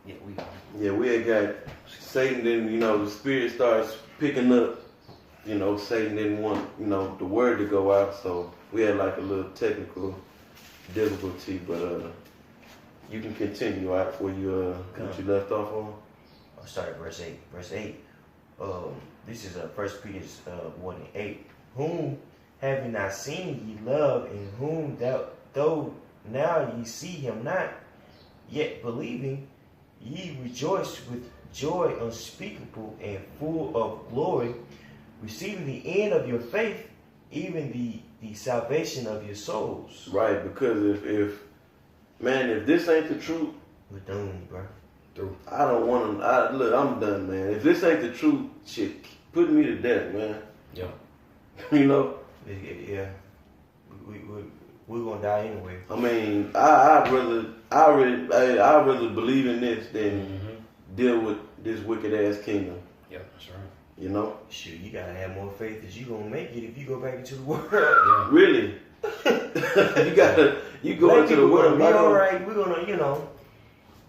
Yeah, we got. Yeah, we had got Satan. Then the spirit starts picking up. Satan didn't want the word to go out, so we had like a little technical difficulty. But you can continue out where you what you left off on. I'll start at verse 8. Verse 8. This is 1 Peter 1:8. Whom having not seen ye love, in whom though now ye see him not, yet believing, ye rejoice with joy unspeakable and full of glory, receiving the end of your faith, even the salvation of your souls. Right, because if this ain't the truth, we're doomed, bro. I don't want to. Look, I'm done, man. If this ain't the truth, shit, put me to death, man. Yeah. Yeah. We're gonna die anyway. I mean, I'd rather believe in this than deal with this wicked ass kingdom. Yeah, that's right. Shoot, you gotta have more faith that you gonna make it if you go back into the world. Yeah. Really? you go into the world. Be all right. We're gonna,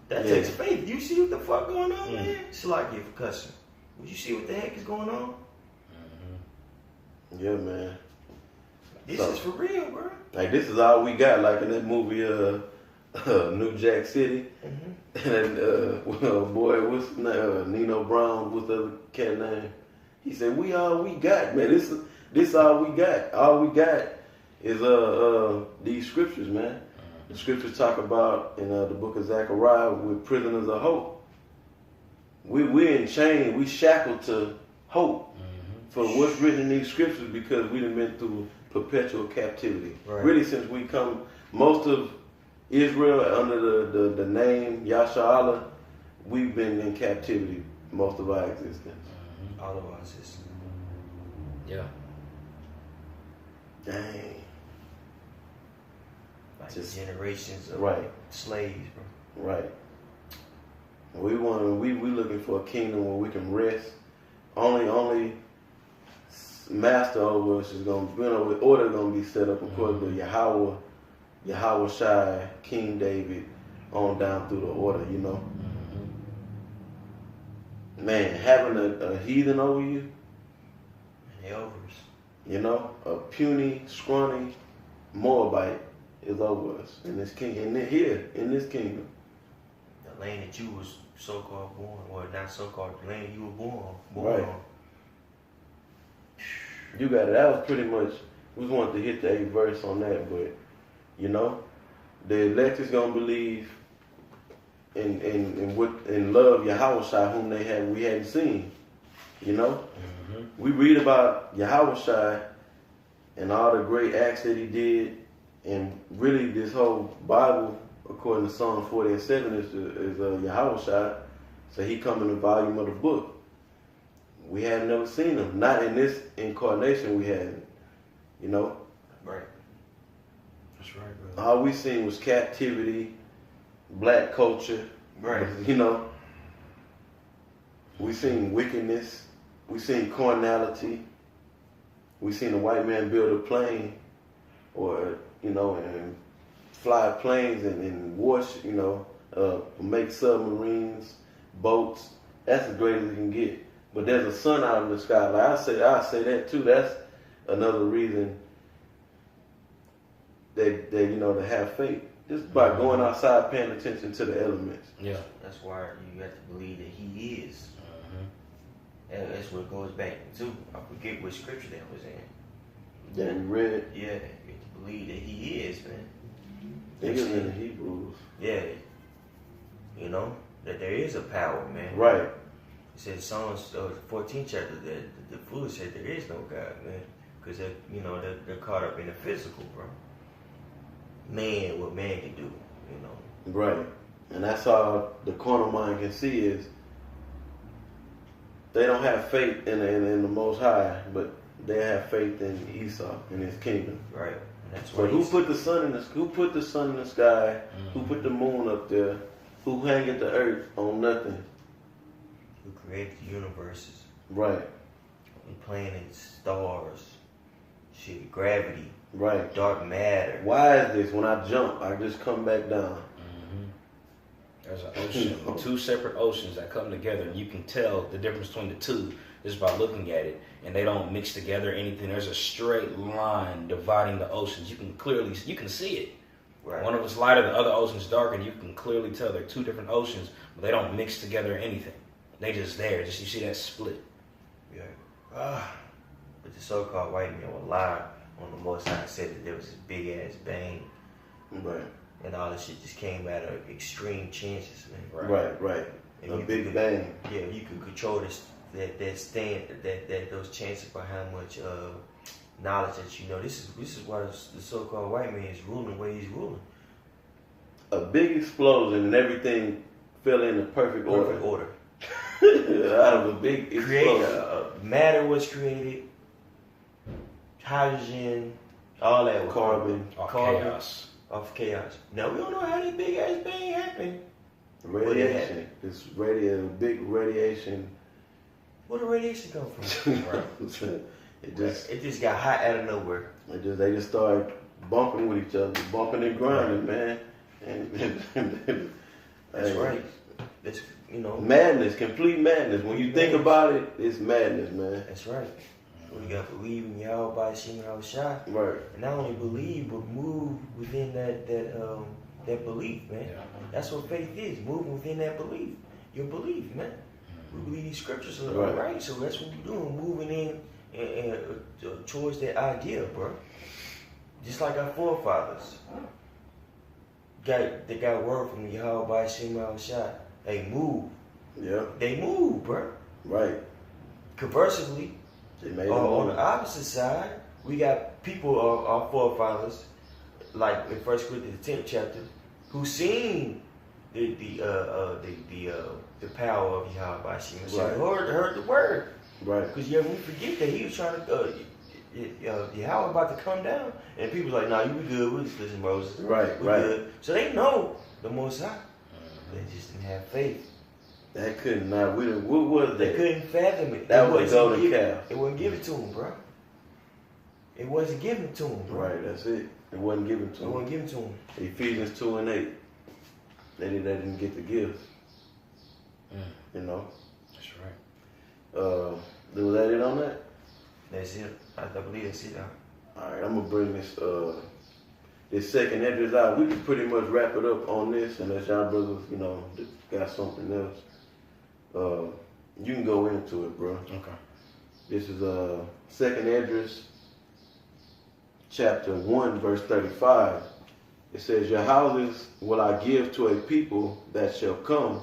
that takes faith. You see what the fuck going on, man? It's like you for cussing. Would you see what the heck is going on? Yeah, man. This is for real, bro. Like, this is all we got, like in that movie, New Jack City. And, boy, what's his name? Nino Brown, what's the other cat name? He said, we all we got, man. This all we got. All we got is these scriptures, man. The scriptures talk about, in the book of Zechariah, we're prisoners of hope. We're in chains. We shackled to hope for what's written in these scriptures because we done been through perpetual captivity. Right. Really, since we come, most of Israel under the name Yasha Allah, we've been in captivity most of our existence. All of our existence. Yeah. Dang. Like just generations of slaves, bro. Right. We looking for a kingdom where we can rest. Only master over us is gonna order gonna be set up according to Yahweh Shai, King David, on down through the order, Man, having a heathen over you, and overs. A puny, scrawny Moabite is over us in this in this kingdom. The land that you was so-called born, or not so-called, the land you were born right. on. You got it. That was pretty much, we wanted to hit the 8th verse on that, but, the elect is going to believe in love Yahushua, whom we hadn't seen, We read about Yahushua and all the great acts that he did, and really this whole Bible, according to Psalm 47, is Yahushua, so he come in the volume of the book. We had never seen him. Not in this incarnation we hadn't. Right. That's right, brother. All we seen was captivity, black culture. Right. We seen wickedness. We seen carnality. We seen a white man build a plane or, and fly planes and wash, make submarines, boats. That's as great as you can get. But there's a sun out in the sky. Like I say that too. That's another reason that to have faith. Just by going outside, paying attention to the elements. Yeah, that's why you have to believe that He is. And that's what it goes back to. I forget which scripture that was in. Yeah, you read. Yeah, you have to believe that He is, man. It is in the Hebrews. Yeah, that there is a power, man. Right. It says Psalms 14th chapter that the foolish said there is no God, man, because they're caught up in the physical, bro. Man, what man can do, Right, and that's all the carnal mind can see is they don't have faith in the Most High, but they have faith in Esau in his kingdom. Right. That's so who put the sun in the sky? Who put the moon up there? Who hangeth the earth on nothing? Who created the universes? Right. And planets, stars, shit, gravity. Right. Dark matter. Why is this? When I jump, I just come back down. There's an ocean, two separate oceans that come together, and you can tell the difference between the two just by looking at it. And they don't mix together anything. There's a straight line dividing the oceans. You can see it. Right. One of it's lighter, the other ocean's darker, and you can clearly tell they're two different oceans, but they don't mix together anything. They just there. Just you see that split. Yeah. But the so-called white man will lie on the Most High, said that there was this big ass bang. Right. And all this shit just came out of extreme chances, man. Right. And a big bang. Yeah, you could control this, that those chances by how much knowledge that you know. This is why the so-called white man is ruling the way he's ruling. A big explosion and everything fell into perfect order. Out of a big explosion. Matter was created, hydrogen, all that carbon, chaos. Off chaos. Now we don't know how that big ass bang happened. Radiation. It's big radiation. Where did radiation come from? It just got hot out of nowhere. They just started bumping with each other, bumping and grinding, man. And that's right. That's madness, complete madness. When you think about it, it's madness, man. That's right. We got to believe in Yahweh by Shema Shah. Right. And not only believe, but move within that belief, man. Yeah. That's what faith is, moving within that belief. Your belief, man. We believe these scriptures are right, so that's what we're doing, moving in towards that idea, bro. Just like our forefathers. They got word from Yahweh by Shema Shah. They move. Yeah. They move, bro. Right. Conversely, on the opposite side, we got people, our forefathers, like in 1 Corinthians 10th chapter, who seen the power of Yahweh by Shema. Right. Heard the word. Right. Because we forget that he was trying to Yahweh about to come down, and people like, nah, you be good. We'll just listen to Moses. Right. Good. So they know the Most High. They just didn't have faith. That couldn't not. What was that? They couldn't fathom it. That was the golden calf. It wasn't given to them, bro. It wasn't given to them, bro. Right, that's it. It wasn't given to them. It wasn't given to them. Ephesians 2:8. They didn't get the gift. You know? That's right. Was that it on that? That's it. I believe that's it. Alright, I'm going to bring this second address out. We can pretty much wrap it up on this, unless y'all brothers, got something else. You can go into it, bro. Okay. This is second address, chapter 1, verse 35. It says, your houses will I give to a people that shall come,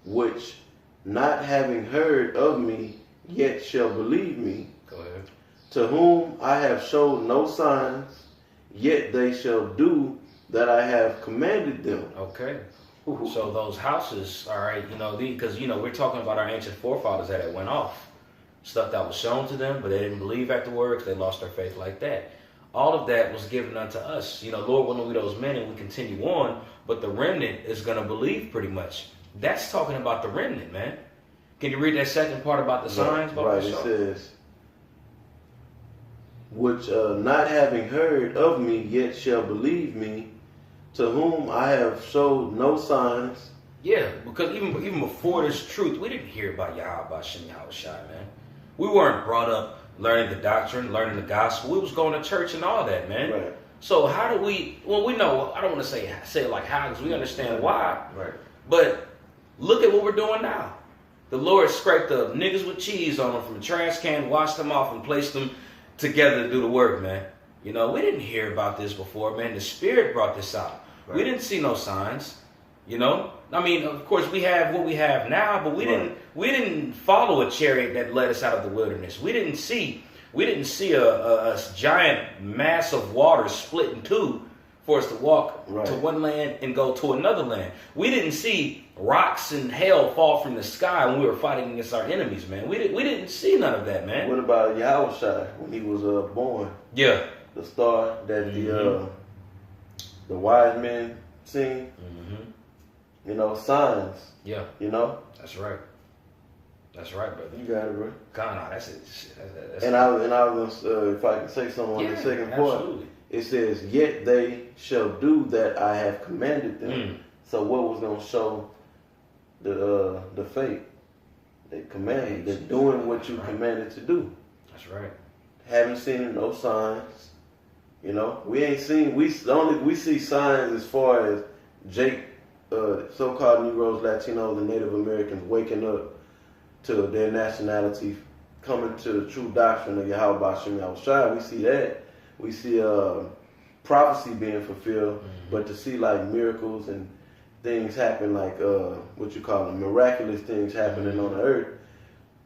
which not having heard of me, yet shall believe me. Go ahead. To whom I have showed no signs, yet they shall do that I have commanded them. Okay. So those houses, all right, because, we're talking about our ancient forefathers that it went off. Stuff that was shown to them, but they didn't believe afterwards. They lost their faith like that. All of that was given unto us. Lord, when we those men and we continue on, but the remnant is going to believe pretty much. That's talking about the remnant, man. Can you read that second part about the signs? Right, it says, which not having heard of me, yet shall believe me, to whom I have showed no signs. Yeah, because even before this truth, we didn't hear about Yahweh Shem Yahushai, man. We weren't brought up learning the doctrine, learning the gospel. We was going to church and all that, man. Right. So how do we, we know, I don't want to say it like how, because we understand why. Right. But look at what we're doing now. The Lord scraped the niggas with cheese on them from a trash can, washed them off, and placed them together to do the work, man. We didn't hear about this before, man. The Spirit brought this out. Right. We didn't see no signs, I mean, of course, we have what we have now, but we didn't follow a chariot that led us out of the wilderness. We didn't see a giant mass of water split in two for us to walk to one land and go to another land. We didn't see rocks and hail fall from the sky when we were fighting against our enemies, man. We didn't see none of that, man. What about Yahushua when he was born? Yeah. The star that the wise men seen. Mm-hmm. Signs. Yeah. That's right. That's right, brother. You got it, bro. God, that's it. That's I was if I can say something on the second part, it says, "Yet they shall do that I have commanded them." So what was gonna show the faith? They commanded. They're doing what you commanded to do. That's right. Haven't seen no signs. You know, we ain't seen. We see signs as far as Jake, so-called Negroes, Latinos, and Native Americans waking up to their nationality, coming to the true doctrine of Yahweh Ba'Shem Yahushua. We see that. We see prophecy being fulfilled, but to see like miracles and things happen, like what you call them, miraculous things happening on the earth,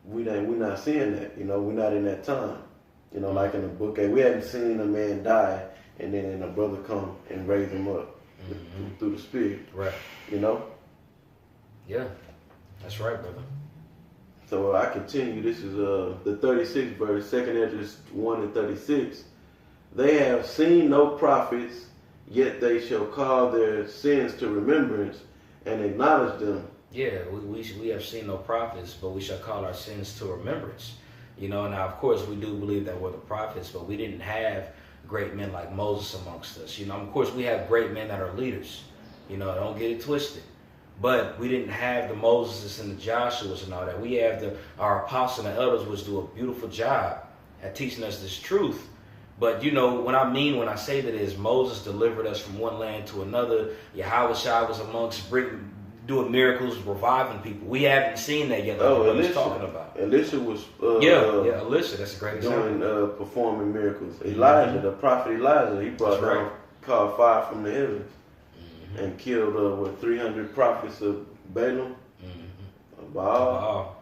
we're not seeing that. You know, we're not in that time. You know, like in the book, we hadn't seen a man die and then a brother come and raise him up through the Spirit. Right. You know? Yeah. That's right, brother. So I continue. This is the 36th verse, 2nd Esdras 1 and 36. They have seen no prophets, yet they shall call their sins to remembrance and acknowledge them. Yeah, we have seen no prophets, but we shall call our sins to remembrance. You know, now of course we do believe that we're the prophets, but we didn't have great men like Moses amongst us. You know, of course we have great men that are leaders. You know, don't get it twisted. But we didn't have the Moses and the Joshuas and all that. We have our apostles and the elders, which do a beautiful job at teaching us this truth. But you know, when I say that is Moses delivered us from one land to another. Yahushua was amongst doing miracles, reviving people. We haven't seen that yet. Like Elisha talking about. Elisha was Elisha. That's a great example. Doing performing miracles. Elijah, the prophet Elijah, he brought down called fire from the heavens and killed 300 prophets of Balaam, Baal.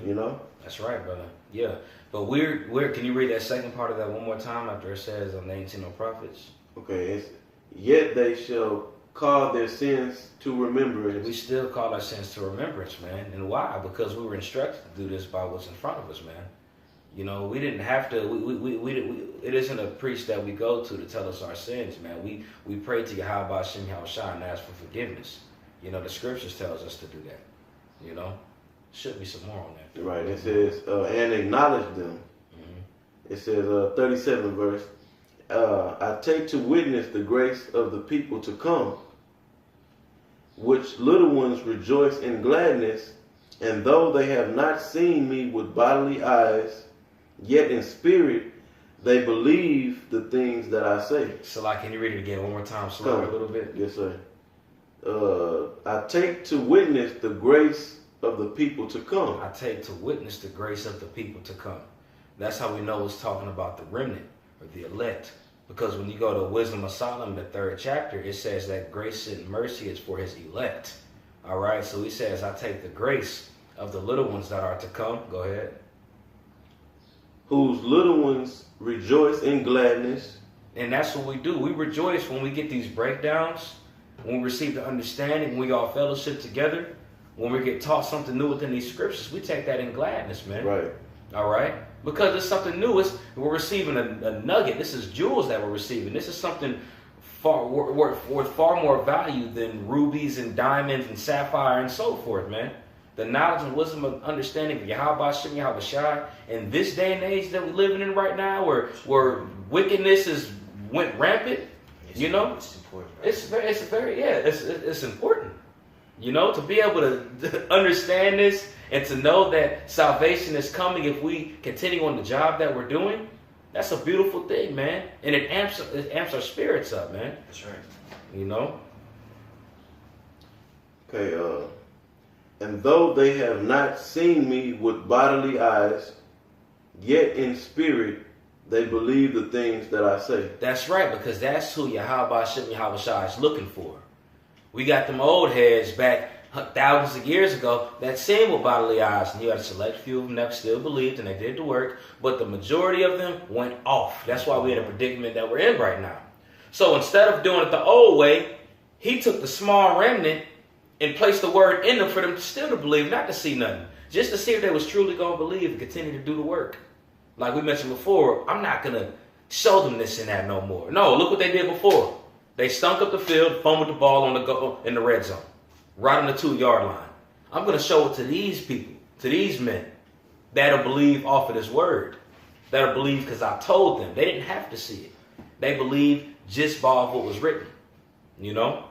You know. That's right, brother. Yeah. But we're can you read that second part of that one more time after it says they ain't seen no prophets? Okay. Yet they shall call their sins to remembrance. We still call our sins to remembrance, man. And why? Because we were instructed to do this by what's in front of us, man. You know, we didn't have to. It isn't a priest that we go to tell us our sins, man. We pray to Yahweh Ba'Shem Yahushua and ask for forgiveness. You know, the scriptures tells us to do that. You know, should be some more on that. Right. It says and acknowledge them. It says 37th verse. I take to witness the grace of the people to come, which little ones rejoice in gladness, and though they have not seen me with bodily eyes, yet in spirit they believe the things that I say. So, like, can you read it again one more time, slower a little bit? Yes, sir. I take to witness the grace of the people to come. I take to witness the grace of the people to come. That's how we know it's talking about the remnant or the elect. Because when you go to Wisdom of Solomon, the 3rd chapter, it says that grace and mercy is for his elect. All right, so he says, I take the grace of the little ones that are to come. Go ahead. Whose little ones rejoice in gladness. And that's what we do. We rejoice when we get these breakdowns, when we receive the understanding, when we all fellowship together, when we get taught something new within these scriptures. We take that in gladness, man. Right. All right? Because it's something new. We're receiving a nugget. This is jewels that we're receiving. This is something worth far more value than rubies and diamonds and sapphire and so forth, man. The knowledge and wisdom and understanding of Yahweh Ba'Shem Yahushua in this day and age that we're living in right now, where wickedness went rampant, you know, it's important. Right? It's important, you know, to be able to understand this. And to know that salvation is coming if we continue on the job that we're doing, that's a beautiful thing, man. And it amps our spirits up, man. That's right. You know? Okay, and though they have not seen me with bodily eyes, yet in spirit they believe the things that I say. That's right, because that's who Yahweh Ba'Shem Yahushua is looking for. We got them old heads back thousands of years ago that seen with bodily eyes, and you had a select few of them that still believed and they did the work, but the majority of them went off. That's why we're in a predicament that we're in right now. So instead of doing it the old way, he took the small remnant and placed the word in them for them still to believe, not to see nothing, just to see if they was truly going to believe and continue to do the work. Like we mentioned before, I'm not going to show them this and that no more. No, look what they did before. They stunk up the field, fumbled the ball in the red zone. Right on the 2-yard line. I'm going to show it to these people, to these men, that'll believe off of this word. That'll believe because I told them. They didn't have to see it. They believe just by what was written. You know?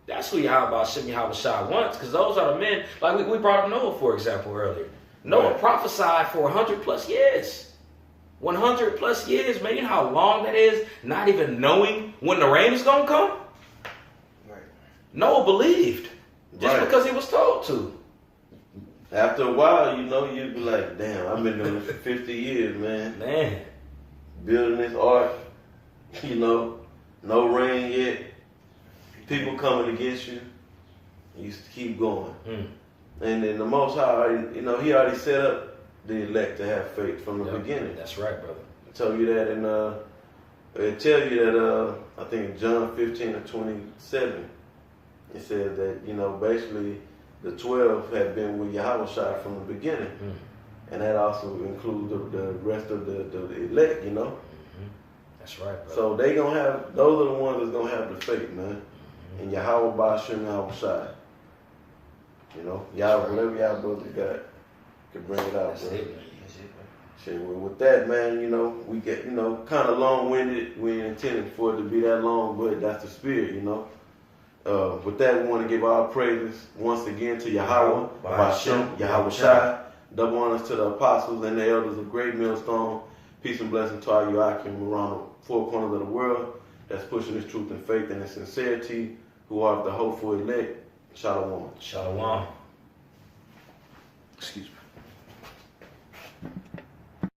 That's who Yahweh Shem Yahweh Shai wants, because those are the men. Like we brought up Noah, for example, earlier. Noah Right. prophesied for 100 plus years. 100 plus years, man. You know how long that is? Not even knowing when the rain is going to come? Right. Noah believed just Right. because he was told to. After a while, you know, you'd be like, damn, I've been doing this for 50 years, man. Man, Building this ark, you know, no rain yet. People coming against you. You used to keep going. Mm. And then the Most High, you know, He already set up the elect to have faith from the Yep. beginning. That's right, brother. I tell you that in, it tell you that, I think John 15 and 27, it says that, you know, basically the 12 had been with Yahweh Shai from the beginning. Mm. And that also includes the rest of the elect, you know. Mm-hmm. That's right, brother. So they gonna have, those are the ones that's gonna have the faith, man. And Yahweh Ba'ashem Yahweh Shai. You know, y'all, whatever y'all brothers got, can bring it out, That's bro. it, man. That's it, man. Shit, well, with that, man, you know, we get, you know, kind of long-winded. We ain't intended for it to be that long, but that's the spirit, you know. With that, we want to give our praises once again to Yahweh, Ba'ashem, Yahweh Shai. Double honors to the apostles and the elders of Great Millstone. Peace and blessing to our Yoakim around the four corners of the world that's pushing this truth and faith and in sincerity, who are the hopeful elect. Shalom. Shalom. Excuse me.